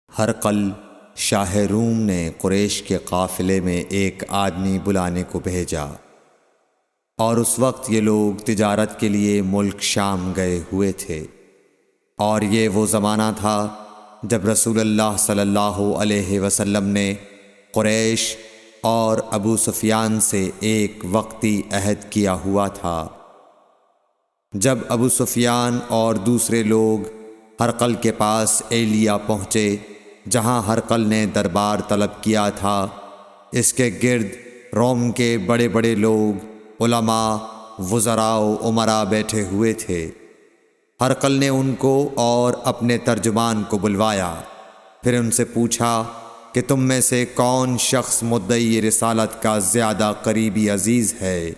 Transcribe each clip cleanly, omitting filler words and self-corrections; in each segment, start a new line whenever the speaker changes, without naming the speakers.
ہرقل شاہ روم نے قریش کے قافلے میں ایک آدمی بلانے کو بھیجا، اور اس وقت یہ لوگ تجارت کے لیے ملک شام گئے ہوئے تھے، اور یہ وہ زمانہ تھا جب رسول اللہ صلی اللہ علیہ وسلم نے قریش اور ابو سفیان سے ایک وقتی عہد کیا ہوا تھا۔ جب ابو سفیان اور دوسرے لوگ ہرقل کے پاس ایلیا پہنچے جہاں ہرقل نے دربار طلب کیا تھا، اس کے گرد روم کے بڑے بڑے لوگ، علماء، وزراء و امراء بیٹھے ہوئے تھے۔ ہرقل نے ان کو اور اپنے ترجمان کو بلوایا، پھر ان سے پوچھا کہ تم میں سے کون شخص مدعی رسالت کا زیادہ قریبی عزیز ہے؟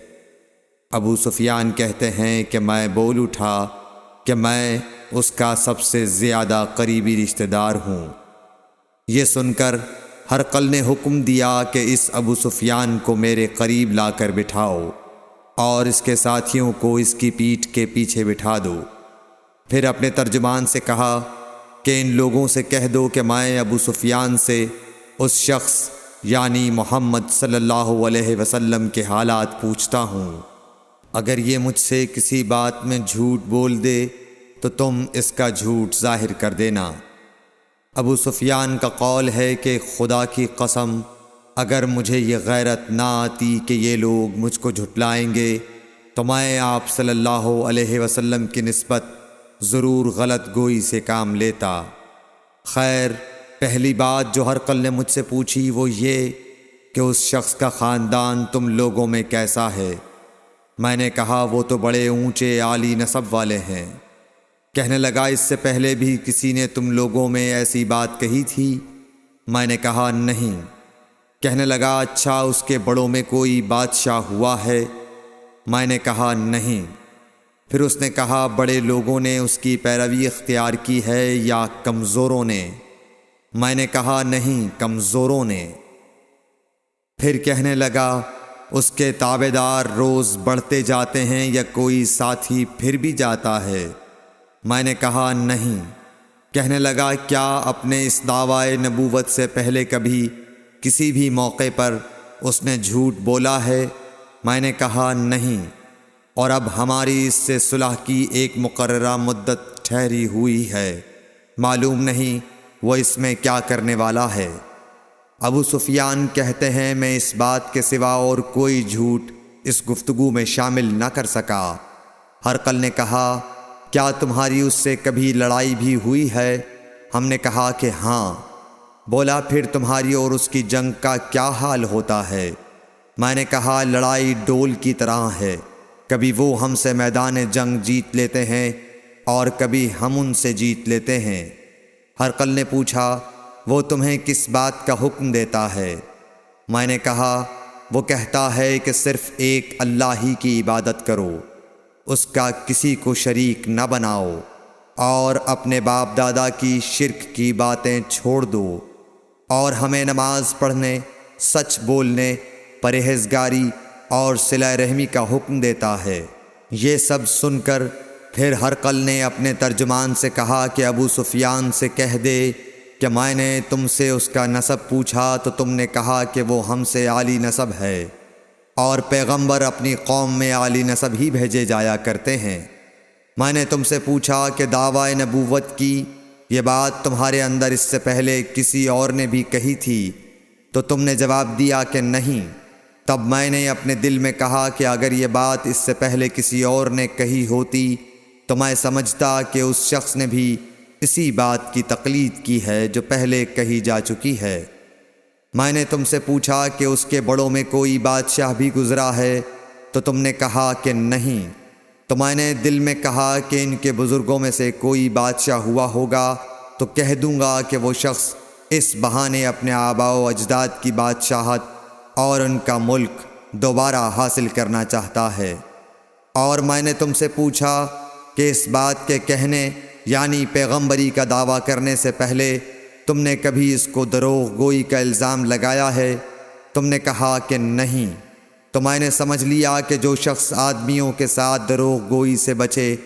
ابو سفیان کہتے ہیں کہ میں بول اٹھا کہ میں اس کا سب سے زیادہ قریبی رشتہ دار ہوں۔ یہ سن کر ہرقل نے حکم دیا کہ اس ابو سفیان کو میرے قریب لا کر بٹھاؤ اور اس کے ساتھیوں کو اس کی پیٹھ کے پیچھے بٹھا دو۔ پھر اپنے ترجمان سے کہا کہ ان لوگوں سے کہہ دو کہ میں ابو سفیان سے اس شخص یعنی محمد صلی اللہ علیہ وسلم کے حالات پوچھتا ہوں، اگر یہ مجھ سے کسی بات میں جھوٹ بول دے تو تم اس کا جھوٹ ظاہر کر دینا۔ ابو سفیان کا قول ہے کہ خدا کی قسم اگر مجھے یہ غیرت نہ آتی کہ یہ لوگ مجھ کو جھٹلائیں گے تو میں آپ صلی اللہ علیہ وسلم کی نسبت ضرور غلط گوئی سے کام لیتا۔ خیر، پہلی بات جو ہرقل نے مجھ سے پوچھی وہ یہ کہ اس شخص کا خاندان تم لوگوں میں کیسا ہے؟ میں نے کہا وہ تو بڑے اونچے عالی نسب والے ہیں۔ کہنے لگا اس سے پہلے بھی کسی نے تم لوگوں میں ایسی بات کہی تھی؟ میں نے کہا نہیں۔ کہنے لگا اچھا اس کے بڑوں میں کوئی بادشاہ ہوا ہے؟ میں نے کہا نہیں۔ پھر اس نے کہا بڑے لوگوں نے اس کی پیروی اختیار کی ہے یا کمزوروں نے؟ میں نے کہا نہیں، کمزوروں نے۔ پھر کہنے لگا اس کے تابعدار روز بڑھتے جاتے ہیں یا کوئی ساتھی پھر بھی جاتا ہے؟ میں نے کہا نہیں۔ کہنے لگا کیا اپنے اس دعوی نبوت سے پہلے کبھی کسی بھی موقع پر اس نے جھوٹ بولا ہے؟ میں نے کہا نہیں، اور اب ہماری اس سے صلح کی ایک مقررہ مدت ٹھہری ہوئی ہے، معلوم نہیں وہ اس میں کیا کرنے والا ہے۔ ابو سفیان کہتے ہیں میں اس بات کے سوا اور کوئی جھوٹ اس گفتگو میں شامل نہ کر سکا۔ ہرقل نے کہا کیا تمہاری اس سے کبھی لڑائی بھی ہوئی ہے؟ ہم نے کہا کہ ہاں۔ بولا پھر تمہاری اور اس کی جنگ کا کیا حال ہوتا ہے؟ میں نے کہا لڑائی ڈول کی طرح ہے، کبھی وہ ہم سے میدان جنگ جیت لیتے ہیں اور کبھی ہم ان سے جیت لیتے ہیں۔ ہرقل نے پوچھا وہ تمہیں کس بات کا حکم دیتا ہے؟ میں نے کہا وہ کہتا ہے کہ صرف ایک اللہ ہی کی عبادت کرو، اس کا کسی کو شریک نہ بناؤ، اور اپنے باپ دادا کی شرک کی باتیں چھوڑ دو، اور ہمیں نماز پڑھنے، سچ بولنے، پرہیزگاری اور صلہ رحمی کا حکم دیتا ہے۔ یہ سب سن کر پھر ہرقل نے اپنے ترجمان سے کہا کہ ابو سفیان سے کہہ دے کہ میں نے تم سے اس کا نسب پوچھا تو تم نے کہا کہ وہ ہم سے عالی نسب ہے، اور پیغمبر اپنی قوم میں عالی نسب ہی بھیجے جایا کرتے ہیں۔ میں نے تم سے پوچھا کہ دعوی نبوت کی یہ بات تمہارے اندر اس سے پہلے کسی اور نے بھی کہی تھی؟ تو تم نے جواب دیا کہ نہیں۔ تب میں نے اپنے دل میں کہا کہ اگر یہ بات اس سے پہلے کسی اور نے کہی ہوتی تو میں سمجھتا کہ اس شخص نے بھی اسی بات کی تقلید کی ہے جو پہلے کہی جا چکی ہے۔ میں نے تم سے پوچھا کہ اس کے بڑوں میں کوئی بادشاہ بھی گزرا ہے؟ تو تم نے کہا کہ نہیں۔ تو میں نے دل میں کہا کہ ان کے بزرگوں میں سے کوئی بادشاہ ہوا ہوگا تو کہہ دوں گا کہ وہ شخص اس بہانے اپنے آباء و اجداد کی بادشاہت اور ان کا ملک دوبارہ حاصل کرنا چاہتا ہے۔ اور میں نے تم سے پوچھا کہ اس بات کے کہنے یعنی پیغمبری کا دعویٰ کرنے سے پہلے تم نے کبھی اس کو دروغ گوئی کا الزام لگایا ہے؟ تم نے کہا کہ نہیں۔ تو میں نے سمجھ لیا کہ جو شخص آدمیوں کے ساتھ دروغ گوئی سے بچے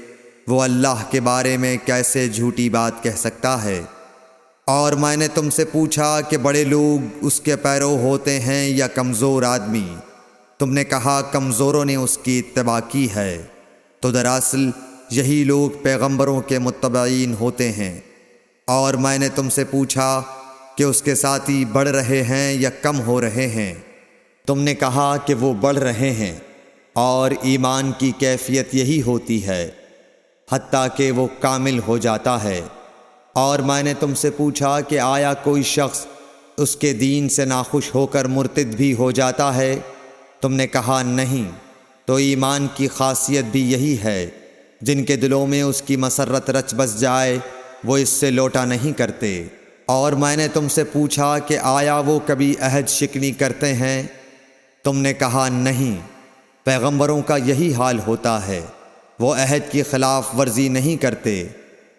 وہ اللہ کے بارے میں کیسے جھوٹی بات کہہ سکتا ہے۔ اور میں نے تم سے پوچھا کہ بڑے لوگ اس کے پیرو ہوتے ہیں یا کمزور آدمی؟ تم نے کہا کمزوروں نے اس کی اتباع کی ہے۔ تو دراصل یہی لوگ پیغمبروں کے متبعین ہوتے ہیں۔ اور میں نے تم سے پوچھا کہ اس کے ساتھی بڑھ رہے ہیں یا کم ہو رہے ہیں؟ تم نے کہا کہ وہ بڑھ رہے ہیں، اور ایمان کی کیفیت یہی ہوتی ہے حتیٰ کہ وہ کامل ہو جاتا ہے۔ اور میں نے تم سے پوچھا کہ آیا کوئی شخص اس کے دین سے ناخوش ہو کر مرتد بھی ہو جاتا ہے؟ تم نے کہا نہیں۔ تو ایمان کی خاصیت بھی یہی ہے، جن کے دلوں میں اس کی مسرت رچ بس جائے وہ اس سے لوٹا نہیں کرتے۔ اور میں نے تم سے پوچھا کہ آیا وہ کبھی عہد شکنی کرتے ہیں؟ تم نے کہا نہیں۔ پیغمبروں کا یہی حال ہوتا ہے، وہ عہد کی خلاف ورزی نہیں کرتے۔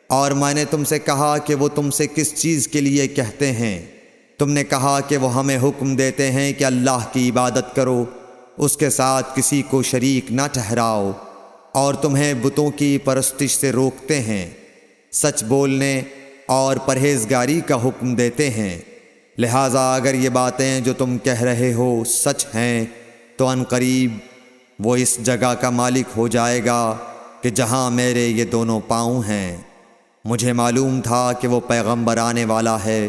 اور میں نے تم سے کہا کہ وہ تم سے کس چیز کے لیے کہتے ہیں؟ تم نے کہا کہ وہ ہمیں حکم دیتے ہیں کہ اللہ کی عبادت کرو، اس کے ساتھ کسی کو شریک نہ ٹھہراؤ، اور تمہیں بتوں کی پرستش سے روکتے ہیں، سچ بولنے اور پرہیزگاری کا حکم دیتے ہیں۔ لہٰذا اگر یہ باتیں جو تم کہہ رہے ہو سچ ہیں تو ان قریب وہ اس جگہ کا مالک ہو جائے گا کہ جہاں میرے یہ دونوں پاؤں ہیں۔ مجھے معلوم تھا کہ وہ پیغمبر آنے والا ہے،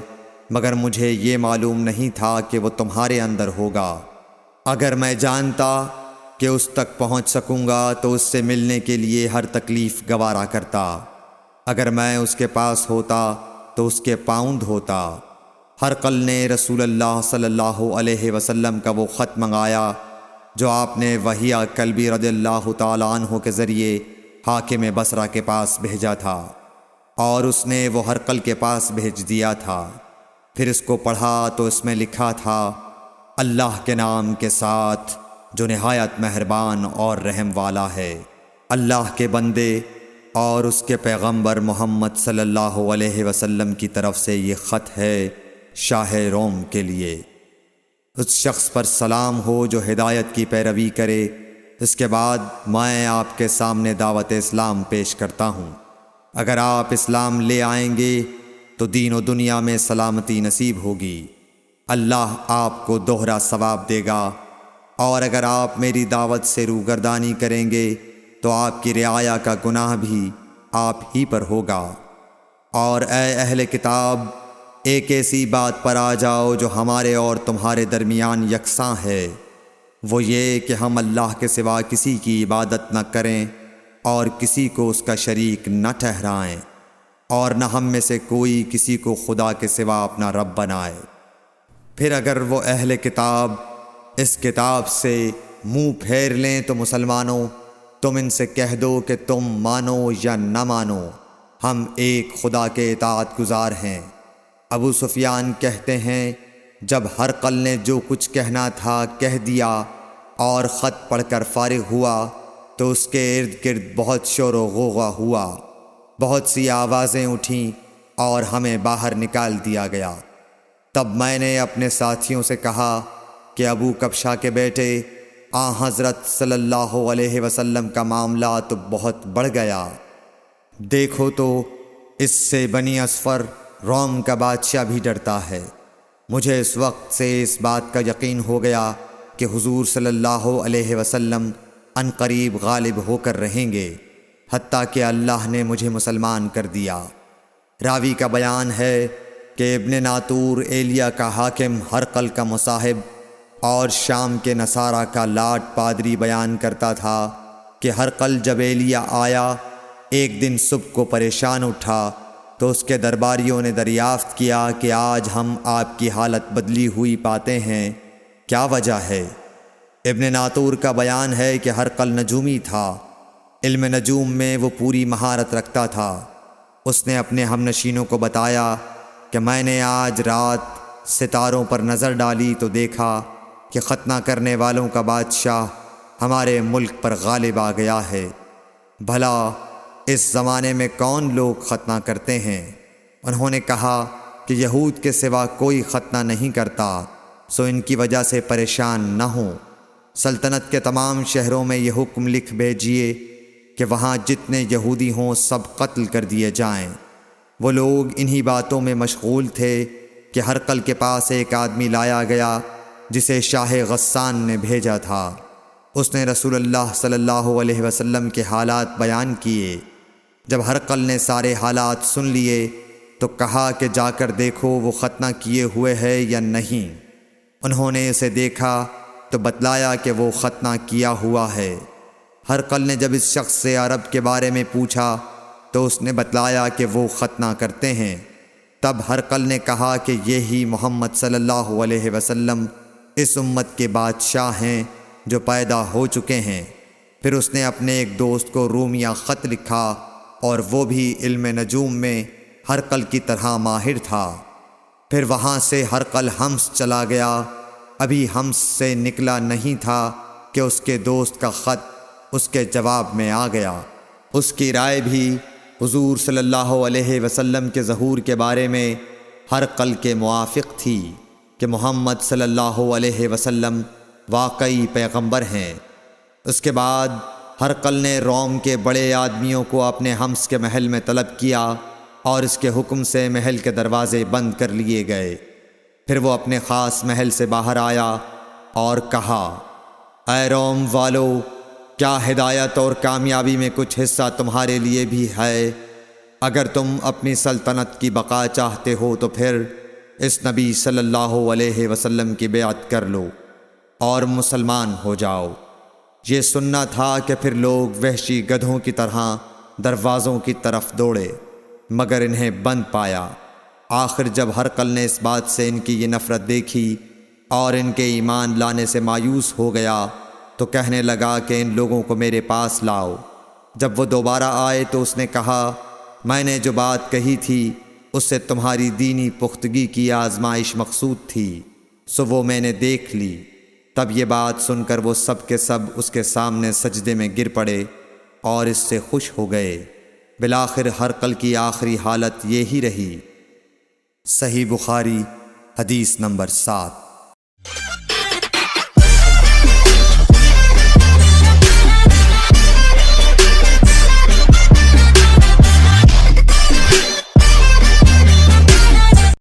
مگر مجھے یہ معلوم نہیں تھا کہ وہ تمہارے اندر ہوگا۔ اگر میں جانتا کہ اس تک پہنچ سکوں گا تو اس سے ملنے کے لیے ہر تکلیف گوارا کرتا۔ اگر میں اس کے پاس ہوتا تو اس کے پاؤں دھوتا۔ ہرقل نے رسول اللہ صلی اللہ علیہ وسلم کا وہ خط منگایا جو آپ نے وحیہ کلبی رضی اللہ تعالیٰ عنہ کے ذریعے حاکم بصرہ کے پاس بھیجا تھا، اور اس نے وہ ہرقل کے پاس بھیج دیا تھا۔ پھر اس کو پڑھا تو اس میں لکھا تھا، اللہ کے نام کے ساتھ جو نہایت مہربان اور رحم والا ہے۔ اللہ کے بندے اور اس کے پیغمبر محمد صلی اللہ علیہ وسلم کی طرف سے یہ خط ہے شاہ روم کے لیے۔ اس شخص پر سلام ہو جو ہدایت کی پیروی کرے۔ اس کے بعد میں آپ کے سامنے دعوت اسلام پیش کرتا ہوں۔ اگر آپ اسلام لے آئیں گے تو دین و دنیا میں سلامتی نصیب ہوگی، اللہ آپ کو دوہرا ثواب دے گا۔ اور اگر آپ میری دعوت سے روگردانی کریں گے تو آپ کی رعایا کا گناہ بھی آپ ہی پر ہوگا۔ اور اے اہل کتاب، ایک ایسی بات پر آ جاؤ جو ہمارے اور تمہارے درمیان یکساں ہے، وہ یہ کہ ہم اللہ کے سوا کسی کی عبادت نہ کریں اور کسی کو اس کا شریک نہ ٹھہرائیں، اور نہ ہم میں سے کوئی کسی کو خدا کے سوا اپنا رب بنائے۔ پھر اگر وہ اہل کتاب اس کتاب سے منہ پھیر لیں تو مسلمانوں، تم ان سے کہہ دو کہ تم مانو یا نہ مانو، ہم ایک خدا کے اطاعت گزار ہیں۔ ابو سفیان کہتے ہیں، جب ہرقل نے جو کچھ کہنا تھا کہہ دیا اور خط پڑھ کر فارغ ہوا تو اس کے ارد گرد بہت شور و غوغا ہوا، بہت سی آوازیں اٹھیں اور ہمیں باہر نکال دیا گیا۔ تب میں نے اپنے ساتھیوں سے کہا کہ ابو کبشہ کے بیٹے حضرت صلی اللہ علیہ وسلم کا معاملہ تو بہت بڑھ گیا۔ دیکھو تو اس سے بنی اصفر روم کا بادشاہ بھی ڈرتا ہے۔ مجھے اس وقت سے اس بات کا یقین ہو گیا کہ حضور صلی اللہ علیہ وسلم ان قریب غالب ہو کر رہیں گے، حتیٰ کہ اللہ نے مجھے مسلمان کر دیا۔ راوی کا بیان ہے کہ ابن ناطور ایلیا کا حاکم ہرقل کا مصاحب اور شام کے نصارہ کا لاٹ پادری بیان کرتا تھا کہ ہرقل جب ایلیا آیا ایک دن صبح کو پریشان اٹھا تو اس کے درباریوں نے دریافت کیا کہ آج ہم آپ کی حالت بدلی ہوئی پاتے ہیں، کیا وجہ ہے؟ ابن ناطور کا بیان ہے کہ ہرقل نجومی تھا، علم نجوم میں وہ پوری مہارت رکھتا تھا۔ اس نے اپنے ہم نشینوں کو بتایا کہ میں نے آج رات ستاروں پر نظر ڈالی تو دیکھا کہ ختنہ کرنے والوں کا بادشاہ ہمارے ملک پر غالب آ گیا ہے۔ بھلا اس زمانے میں کون لوگ ختنہ کرتے ہیں؟ انہوں نے کہا کہ یہود کے سوا کوئی ختنہ نہیں کرتا، سو ان کی وجہ سے پریشان نہ ہوں۔ سلطنت کے تمام شہروں میں یہ حکم لکھ بھیجیے کہ وہاں جتنے یہودی ہوں سب قتل کر دیے جائیں۔ وہ لوگ انہی باتوں میں مشغول تھے کہ ہرقل کے پاس ایک آدمی لایا گیا جسے شاہ غسان نے بھیجا تھا۔ اس نے رسول اللہ صلی اللہ علیہ وسلم کے حالات بیان کیے۔ جب ہرقل نے سارے حالات سن لیے تو کہا کہ جا کر دیکھو وہ ختنہ کیے ہوئے ہے یا نہیں۔ انہوں نے اسے دیکھا تو بتلایا کہ وہ ختنہ کیا ہوا ہے۔ ہرقل نے جب اس شخص سے عرب کے بارے میں پوچھا تو اس نے بتلایا کہ وہ ختنہ کرتے ہیں۔ تب ہرقل نے کہا کہ یہی محمد صلی اللہ علیہ وسلم اس امت کے بادشاہ ہیں جو پیدا ہو چکے ہیں۔ پھر اس نے اپنے ایک دوست کو رومیہ خط لکھا اور وہ بھی علم نجوم میں ہرقل کی طرح ماہر تھا۔ پھر وہاں سے ہرقل حمص چلا گیا۔ ابھی حمص سے نکلا نہیں تھا کہ اس کے دوست کا خط اس کے جواب میں آ گیا۔ اس کی رائے بھی حضور صلی اللہ علیہ وسلم کے ظہور کے بارے میں ہرقل کے موافق تھی کہ محمد صلی اللہ علیہ وسلم واقعی پیغمبر ہیں۔ اس کے بعد ہرقل نے روم کے بڑے آدمیوں کو اپنے حمص کے محل میں طلب کیا اور اس کے حکم سے محل کے دروازے بند کر لیے گئے۔ پھر وہ اپنے خاص محل سے باہر آیا اور کہا، اے روم والو، کیا ہدایت اور کامیابی میں کچھ حصہ تمہارے لیے بھی ہے؟ اگر تم اپنی سلطنت کی بقا چاہتے ہو تو پھر اس نبی صلی اللہ علیہ وسلم کی بیعت کر لو اور مسلمان ہو جاؤ۔ یہ سننا تھا کہ پھر لوگ وحشی گدھوں کی طرح دروازوں کی طرف دوڑے، مگر انہیں بند پایا۔ آخر جب ہرقل نے اس بات سے ان کی یہ نفرت دیکھی اور ان کے ایمان لانے سے مایوس ہو گیا تو کہنے لگا کہ ان لوگوں کو میرے پاس لاؤ۔ جب وہ دوبارہ آئے تو اس نے کہا، میں نے جو بات کہی تھی اس سے تمہاری دینی پختگی کی آزمائش مقصود تھی، سو وہ میں نے دیکھ لی۔ تب یہ بات سن کر وہ سب کے سب اس کے سامنے سجدے میں گر پڑے اور اس سے خوش ہو گئے۔ بالآخر ہرقل کی آخری حالت یہی رہی۔ صحیح بخاری حدیث نمبر 7۔